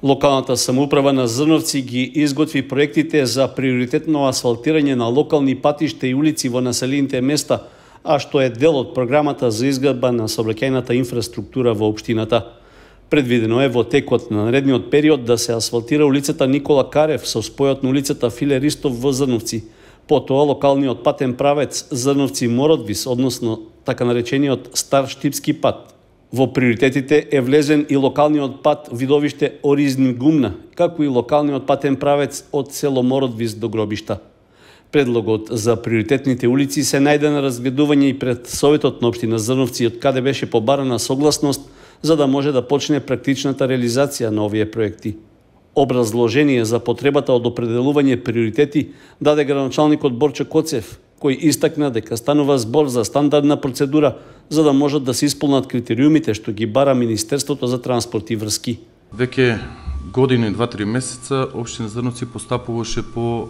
Локалната самоуправа на Зрновци ги изготви проектите за приоритетно асфалтирање на локални патишта и улици во населените места, а што е дел од програмата за изградба на сообраќајната инфраструктура во општината. Предвидено е во текот на наредниот период да се асфалтира улицата Никола Карев со спојот на улицата Филе Ристов во Зрновци. Потоа локалниот патен правец Зрновци-Мородвис, односно така наречениот Стар Штипски пат. Во приоритетите е влезен и локалниот пат Видовиште Оризни-Гумна, како и локалниот патен правец од село Мородвис до Гробишта. Предлогот за приоритетните улици се најде на разгледување и пред Советот на општина Зрновци, од каде беше побарана согласност за да може да почне практичната реализација на овие проекти. Образложение за потребата од определување приоритети даде градоначалникот Борчо Коцев, кој истакна дека станува збор за стандардна процедура за да можат да се исполнат критериумите што ги бара Министерството за транспорт и врски. Веќе година и 2-3 месеца општина Зрновци постапуваше по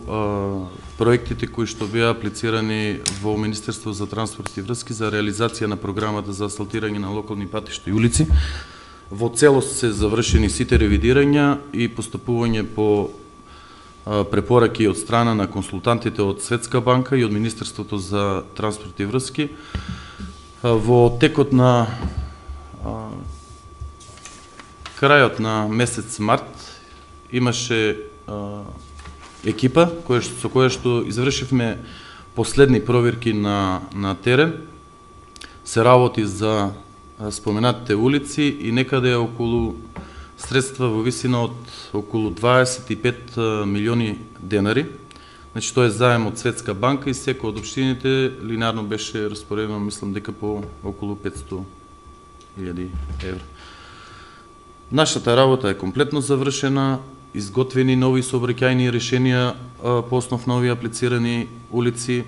проектите кои што беа аплицирани во Министерството за транспорт и врски за реализација на програмата за асфалтирање на локални патишта и улици. Во целост се завршени сите ревидирања и постапување по препораки од страна на консултантите од Светска банка и од Министерството за транспорт и врски. Во текот на крајот на месец март имаше екипа со која што извршивме последни проверки на терен. Се работи за споменатите улици и некаде околу средства во висина од околу 25 милиони денари. Значи, тоа е заем од Светска банка и секој од општините линарно беше распоредено, мислам дека по околу 500.000 евра. Нашата работа е комплетно завршена, изготвени нови сообраќајни решенија по основ на овие аплицирани улици,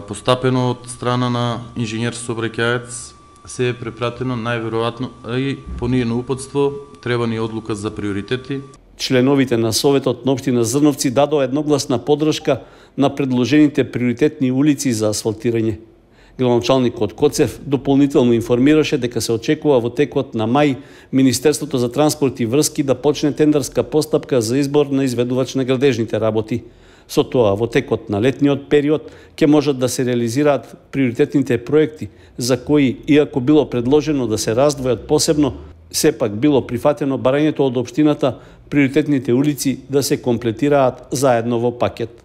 постапено од страна на инженер сообраќаец, се е препратено најверојатно и по нијно упатство треба ни одлука за приоритети. Членовите на Советот на општина Зрновци дадоа едногласна поддршка на предложените приоритетни улици за асфалтирање. Градоначалникот Коцев дополнително информираше дека се очекува во текот на мај Министерството за транспорт и врски да почне тендерска постапка за избор на изведувач на градежните работи. Со тоа, во текот на летниот период ќе можат да се реализираат приоритетните проекти, за кои, иако било предложено да се раздвојат посебно, сепак било прифатено барањето од општината приоритетните улици да се комплетираат заедно во пакет.